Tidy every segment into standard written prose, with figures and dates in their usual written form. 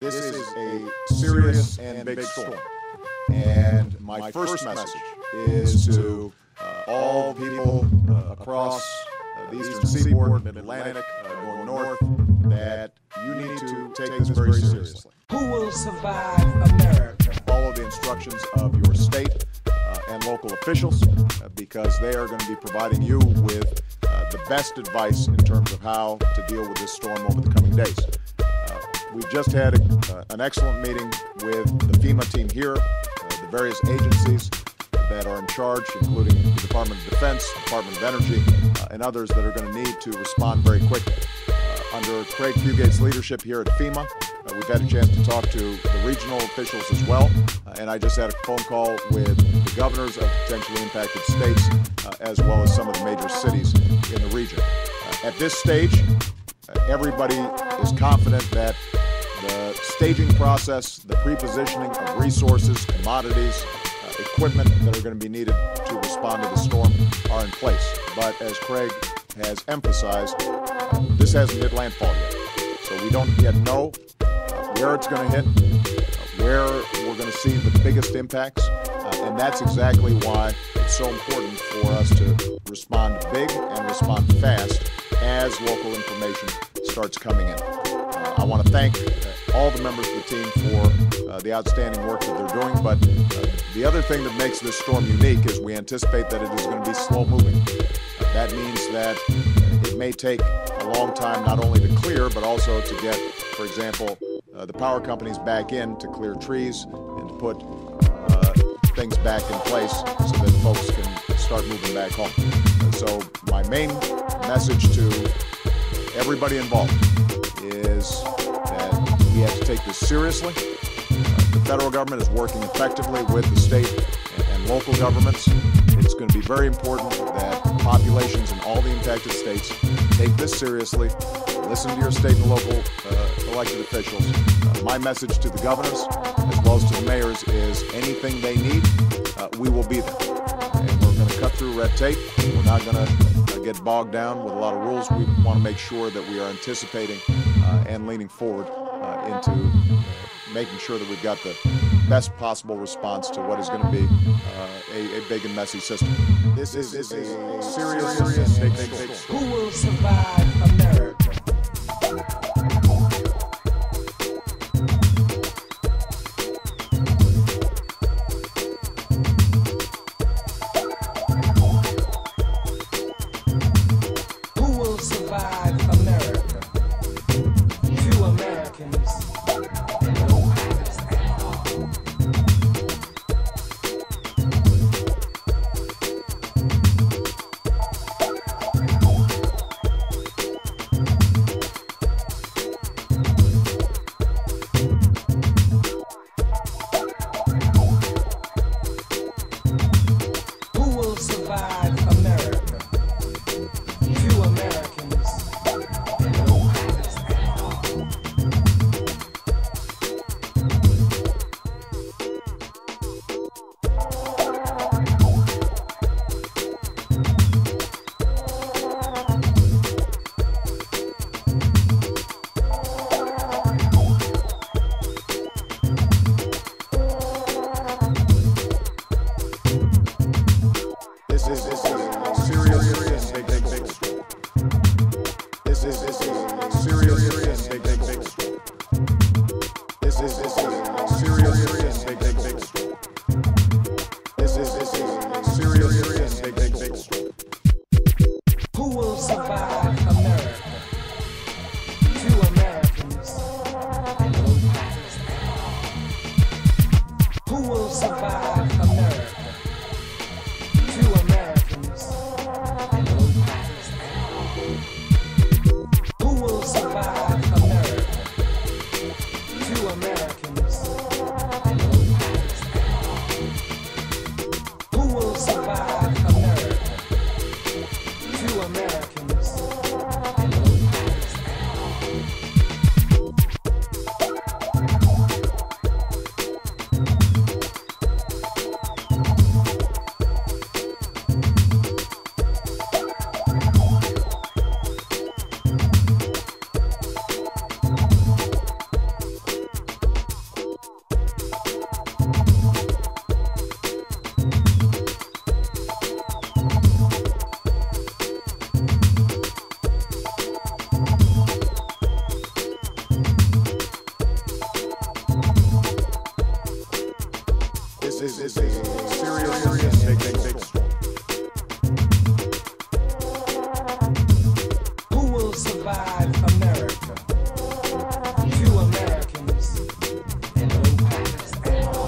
This is a serious and big storm. And my first message is to all people across the eastern seaboard, mid-Atlantic, going north, that you need to take this very seriously. Who will survive America? Follow the instructions of your state and local officials because they are going to be providing you with the best advice in terms of how to deal with this storm over the coming days. We've just had an excellent meeting with the FEMA team here, the various agencies that are in charge, including the Department of Defense, Department of Energy, and others that are going to need to respond very quickly. Under Craig Fugate's leadership here at FEMA, we've had a chance to talk to the regional officials as well, and I just had a phone call with the governors of potentially impacted states, as well as some of the major cities in the region. At this stage, everybody is confident that the staging process, the pre-positioning of resources, commodities, equipment that are going to be needed to respond to the storm are in place. But as Craig has emphasized, this hasn't hit landfall yet. So we don't yet know where it's going to hit, where we're going to see the biggest impacts. And that's exactly why it's so important for us to respond big and respond fast as local information starts coming in. I want to thank all the members of the team for the outstanding work that they're doing, but the other thing that makes this storm unique is we anticipate that it is going to be slow moving. That means that it may take a long time not only to clear, but also to get, for example, the power companies back in to clear trees and to put things back in place so that folks can start moving back home. So my main message to everybody involved is that we have to take this seriously. The federal government is working effectively with the state and local governments. It's going to be very important that populations in all the impacted states take this seriously, listen to your state and local elected officials. My message to the governors as well as to the mayors is anything they need, we will be there. And we're going to cut through red tape. We're not going to get bogged down with a lot of rules. We want to make sure that we are anticipating and leaning forward into making sure that we've got the best possible response to what is going to be a big and messy system. This is a serious big storm. Who will survive America? Who will survive America? Few Americans. This is a serious big storm. Who will survive America? Few Americans and no packers at all.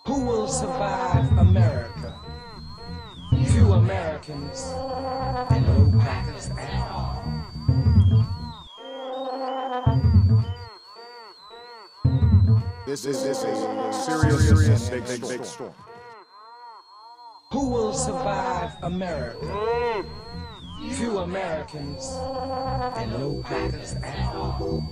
Who will survive America? Few Americans and no packers at all. This is a serious big storm. Who will survive America? Few Americans and no packers at all.